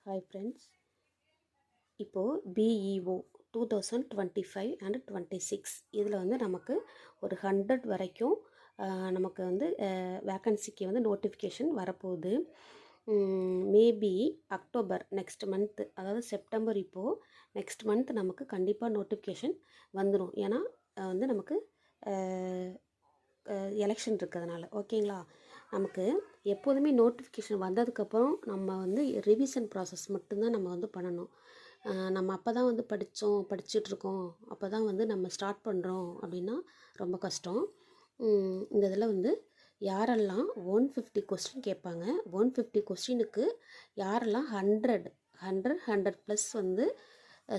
Hi friends, இப்போது BEO 2025 and 26 இதில் வந்து நமக்கு ஒரு 100 வரைக்கும் நமக்கு வந்து வேக்கன்சிக்கு வந்து நோட்டிஃபிகேஷன் வரப்போகுது. மேபி அக்டோபர் நெக்ஸ்ட் மந்த்து, அதாவது செப்டம்பர் இப்போது நெக்ஸ்ட் மந்த் நமக்கு கண்டிப்பாக நோட்டிஃபிகேஷன் வந்துடும். ஏன்னா வந்து நமக்கு எலெக்ஷன் இருக்கிறதுனால. ஓகேங்களா, நமக்கு எப்போதுமே நோட்டிஃபிகேஷன் வந்ததுக்கப்புறம் நம்ம வந்து ரிவிஷன் ப்ராசஸ் மட்டும்தான் நம்ம வந்து பண்ணணும். நம்ம அப்போ தான் வந்து படிச்சிட்ருக்கோம், அப்போ தான் வந்து நம்ம ஸ்டார்ட் பண்ணுறோம் அப்படின்னா ரொம்ப கஷ்டம். இந்த இதில் வந்து யாரெல்லாம் 150 கொஸ்டின் கேட்பாங்க, 150 கொஸ்டினுக்கு யாரெல்லாம் 100 ப்ளஸ் வந்து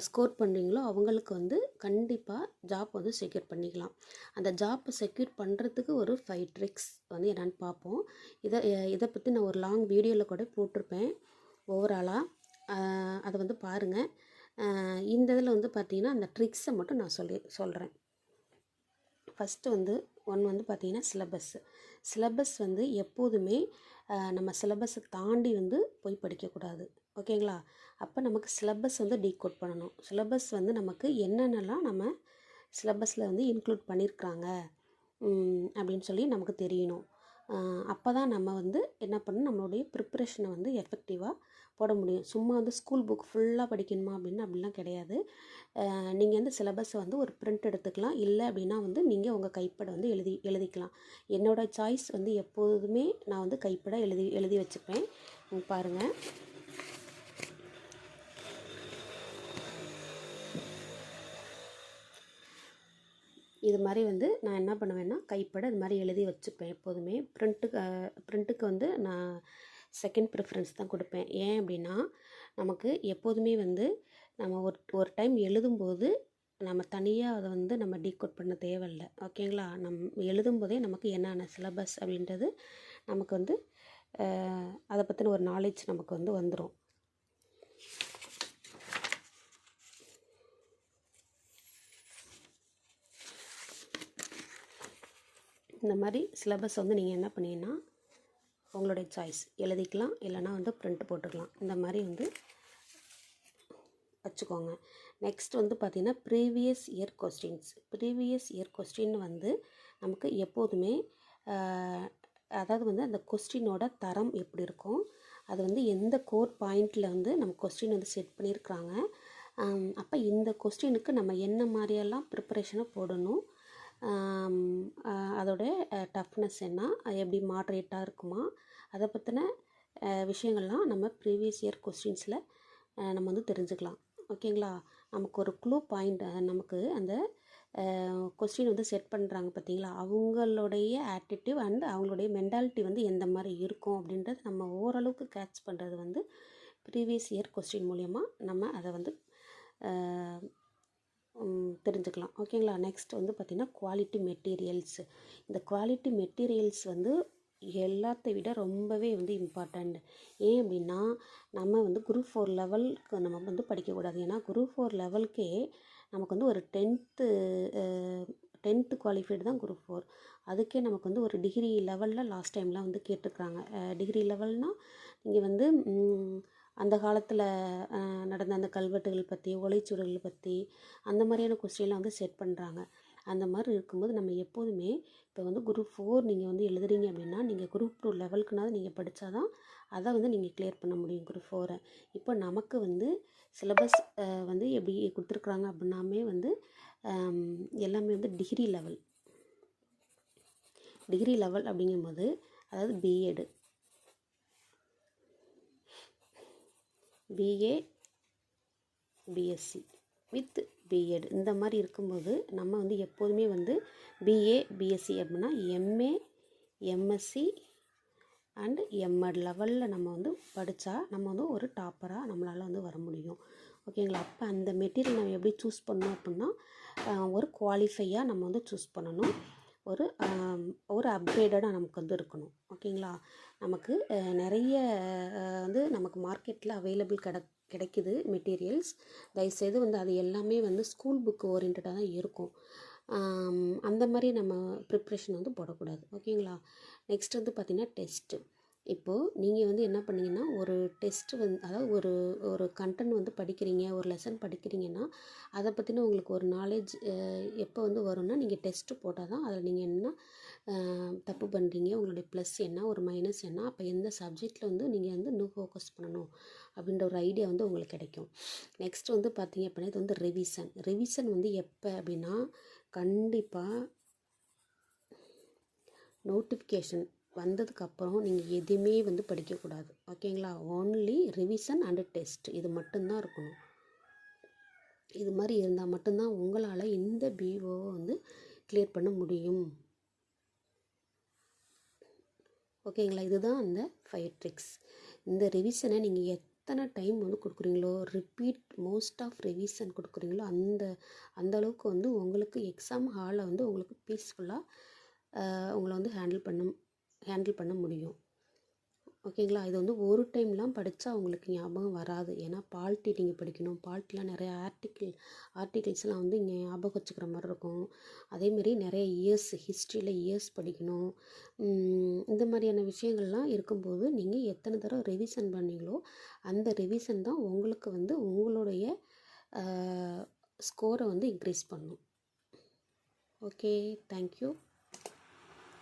ஸ்கோர் பண்ணுறீங்களோ அவங்களுக்கு வந்து கண்டிப்பாக ஜாப் வந்து செக்யூர் பண்ணிக்கலாம். அந்த ஜாப்பை செக்யூர் பண்ணுறதுக்கு ஒரு 5 ட்ரிக்ஸ் வந்து என்னென்னு பார்ப்போம். இதை பற்றி நான் ஒரு லாங் வீடியோவில் கூட போட்டிருப்பேன் ஓவராலாக, அதை வந்து பாருங்கள். இந்த இதில் வந்து பார்த்திங்கன்னா அந்த ட்ரிக்ஸை மட்டும் நான் சொல்கிறேன். ஃபஸ்ட்டு வந்து வந்து பார்த்திங்கன்னா சிலபஸ் வந்து எப்போதுமே நம்ம சிலபஸை தாண்டி வந்து போய் படிக்கக்கூடாது. ஓகேங்களா, அப்போ நமக்கு சிலபஸ் வந்து டீகோட் பண்ணணும். சிலபஸ் வந்து நமக்கு என்னென்னலாம் நம்ம சிலபஸில் வந்து இன்க்ளூட் பண்ணியிருக்காங்க அப்படின்னு சொல்லி நமக்கு தெரியணும். அப்போ தான் நம்ம வந்து என்ன பண்ணணும், நம்மளுடைய ப்ரிப்ரேஷனை வந்து எஃபெக்டிவாக போட முடியும். சும்மா வந்து ஸ்கூல் புக் ஃபுல்லாக படிக்கணுமா அப்படிலாம் கிடையாது. நீங்கள் வந்து சிலபஸை வந்து ஒரு பிரிண்ட் எடுத்துக்கலாம், இல்லை அப்படின்னா வந்து நீங்கள் உங்கள் கைப்பட வந்து எழுதிக்கலாம். என்னோடய சாய்ஸ் வந்து எப்போதுமே நான் வந்து கைப்பட எழுதி வச்சுப்பேன். பாருங்கள், இது மாதிரி வந்து நான் என்ன பண்ணுவேன்னா கைப்பட இது மாதிரி எழுதி வச்சுப்பேன். எப்போதுமே ப்ரிண்ட்டுக்கு வந்து நான் செகண்ட் ப்ரிஃபரன்ஸ் தான் கொடுப்பேன். ஏன் அப்படின்னா நமக்கு எப்போதுமே வந்து நம்ம ஒரு டைம் எழுதும்போது நம்ம தனியாக அதை வந்து நம்ம டீகோட் பண்ண தேவையில்லை. ஓகேங்களா, எழுதும்போதே நமக்கு என்னென்ன சிலபஸ் அப்படின்றது நமக்கு வந்து அதை பற்றின ஒரு நாலேஜ் நமக்கு வந்து வந்துடும். இந்த மாதிரி சிலபஸ் வந்து நீங்கள் என்ன பண்ணீங்கன்னா உங்களுடைய சாய்ஸ் எழுதிக்கலாம், இல்லைனா வந்து பிரிண்ட் போட்டுக்கலாம். இந்த மாதிரி வந்து வச்சுக்கோங்க. நெக்ஸ்ட் வந்து பார்த்திங்கன்னா ப்ரீவியஸ் இயர் கொஸ்டின் வந்து நமக்கு எப்போதுமே அதாவது வந்து அந்த கொஸ்டினோட தரம் எப்படி இருக்கும், அது வந்து எந்த கோர் பாயிண்டில் வந்து நம்ம கொஸ்டின் வந்து செட் பண்ணியிருக்கிறாங்க. அப்போ இந்த கொஸ்டினுக்கு நம்ம என்ன மாதிரியெல்லாம் ப்ரிப்பரேஷனை போடணும், அதோட டஃப்னஸ் என்ன, அது எப்படி மாட்ரேட்டாக இருக்குமா, அதை பற்றின விஷயங்கள்லாம் நம்ம ப்ரீவியஸ் இயர் கொஸ்டின்ஸில் நம்ம வந்து தெரிஞ்சுக்கலாம். ஓகேங்களா, நமக்கு ஒரு க்ளூ பாயிண்ட், நமக்கு அந்த கொஸ்டின் வந்து செட் பண்ணுறாங்க பார்த்தீங்களா, அவங்களுடைய ஆட்டிடியூட் அண்ட் அவங்களுடைய மென்டாலிட்டி வந்து எந்த மாதிரி இருக்கும் அப்படின்றது நம்ம ஓரளவுக்கு கேட்ச் பண்ணுறது வந்து ப்ரீவியஸ் இயர் கொஸ்டின் மூலயமா நம்ம அதை வந்து தெரிஞ்சுக்கலாம். ஓகேங்களா, நெக்ஸ்ட் வந்து பார்த்திங்கன்னா குவாலிட்டி மெட்டீரியல்ஸ். இந்த குவாலிட்டி மெட்டீரியல்ஸ் வந்து எல்லாத்தை விட ரொம்பவே வந்து இம்பார்ட்டண்ட். ஏன் அப்படின்னா நம்ம வந்து குரூப் 4 லெவலுக்கு நம்ம வந்து படிக்கக்கூடாது. ஏன்னா குரூப் 4 லெவலுக்கே நமக்கு வந்து ஒரு 10th குவாலிஃபைடு தான் குரூப் 4. அதுக்கே நமக்கு வந்து ஒரு டிகிரி லெவலில் லாஸ்ட் டைம்லாம் வந்து கேட்டிருக்காங்க. டிகிரி லெவல்னால் நீங்கள் வந்து அந்த காலத்தில் நடந்த அந்த கல்வெட்டுகள் பற்றி, ஓலைச்சுவடுகள் பற்றி, அந்த மாதிரியான கொஸ்டின்லாம் வந்து செட் பண்ணுறாங்க. அந்த மாதிரி இருக்கும்போது நம்ம எப்போதுமே இப்போ வந்து குரூப் 4 நீங்கள் வந்து எழுதுறீங்க அப்படின்னா நீங்கள் குரூப் 2 லெவலுக்குனாவது நீங்கள் படித்தா தான் அதை வந்து நீங்கள் கிளியர் பண்ண முடியும் குரூப் 4. இப்போ நமக்கு வந்து சிலபஸ் வந்து எப்படி கொடுத்துருக்குறாங்க அப்படின்னாமே வந்து எல்லாமே வந்து டிகிரி லெவல் அப்படிங்கும்போது, அதாவது பிஏ பிஎஸ்சி வித் பிஎட் இந்த மாதிரி இருக்கும்போது நம்ம வந்து எப்போதுமே வந்து பிஎஸ்சி அப்படின்னா எம்ஏ எம்எஸ்சி அண்ட் எம்எட் லெவலில் நம்ம வந்து படித்தா நம்ம வந்து ஒரு டாப்பராக நம்மளால் வந்து வர முடியும். ஓகேங்களா, அப்போ அந்த மெட்டீரியல் நம்ம எப்படி சூஸ் பண்ணணும் அப்படின்னா ஒரு குவாலிஃபையாக நம்ம வந்து சூஸ் பண்ணணும், ஒரு அப்கிரேடடாக நமக்கு வந்து இருக்கணும். ஓகேங்களா, நமக்கு நிறைய வந்து நமக்கு மார்க்கெட்டில் அவைலபிள் கிடைக்குது மெட்டீரியல்ஸ். தயவுசெய்து வந்து அது எல்லாமே வந்து ஸ்கூல் புக்கு ஓரியன்டாக தான் இருக்கும். அந்த மாதிரி நம்ம ப்ரிப்ரேஷன் வந்து போடக்கூடாது. ஓகேங்களா, நெக்ஸ்ட் வந்து பார்த்திங்கன்னா இப்போது நீங்கள் வந்து என்ன பண்ணீங்கன்னா ஒரு டெஸ்ட்டு அதாவது ஒரு ஒரு கண்டென்ட் வந்து படிக்கிறீங்க, ஒரு லெசன் படிக்கிறீங்கன்னா அதை பற்றின உங்களுக்கு ஒரு நாலேஜ் எப்போ வந்து வரும்னா நீங்கள் டெஸ்ட்டு போட்டால் தான் அதில் நீங்கள் என்ன தப்பு பண்ணுறீங்க, உங்களுடைய ப்ளஸ் என்ன, ஒரு மைனஸ் என்ன, அப்போ எந்த சப்ஜெக்டில் வந்து நீங்கள் வந்து இன்னும் ஃபோக்கஸ் பண்ணணும் அப்படின்ற ஒரு ஐடியா வந்து உங்களுக்கு கிடைக்கும். நெக்ஸ்ட் வந்து பார்த்தீங்க அப்படின்னா இது வந்து ரிவிஷன் வந்து எப்போ அப்படின்னா கண்டிப்பாக நோட்டிஃபிகேஷன் வந்ததுக்கப்புறம் நீங்கள் எதுவுமே வந்து படிக்கக்கூடாது. ஓகேங்களா? ஓன்லி ரிவிஷன் அண்டு டெஸ்ட் இது மட்டும்தான் இருக்கணும். இது மாதிரி இருந்தால் மட்டும்தான் உங்களால் இந்த பிஓவை வந்து கிளியர் பண்ண முடியும். ஓகேங்களா? இதுதான் அந்த 5 ட்ரிக்ஸ். இந்த ரிவிஷனை நீங்கள் எத்தனை டைம் வந்து கொடுக்குறீங்களோ, மோஸ்ட் ஆஃப் ரிவிஷன் கொடுக்குறீங்களோ அந்த அளவுக்கு வந்து உங்களுக்கு எக்ஸாம் ஹாலில் வந்து உங்களுக்கு பீஸ்ஃபுல்லாக உங்களை வந்து ஹேண்டில் பண்ண முடியும். ஓகேங்களா? இது வந்து ஒரு டைம்லாம் படித்தா உங்களுக்கு ஞாபகம் வராது. ஏன்னா பால்ட்டி நீங்கள் படிக்கணும். பால்ட்டிலாம் நிறைய ஆர்டிகிள்ஸ்லாம் வந்து இங்கே ஞாபகம் வச்சுக்கிற மாதிரி இருக்கும். அதேமாரி நிறைய ஹிஸ்ட்ரியில் இயர்ஸ் படிக்கணும். இந்த மாதிரியான விஷயங்கள்லாம் இருக்கும்போது நீங்கள் எத்தனை தடவை ரிவிஷன் பண்ணீங்களோ அந்த ரிவிஷன் தான் உங்களுக்கு வந்து உங்களுடைய ஸ்கோரை வந்து இன்க்ரீஸ் பண்ணும். Okay, thank you.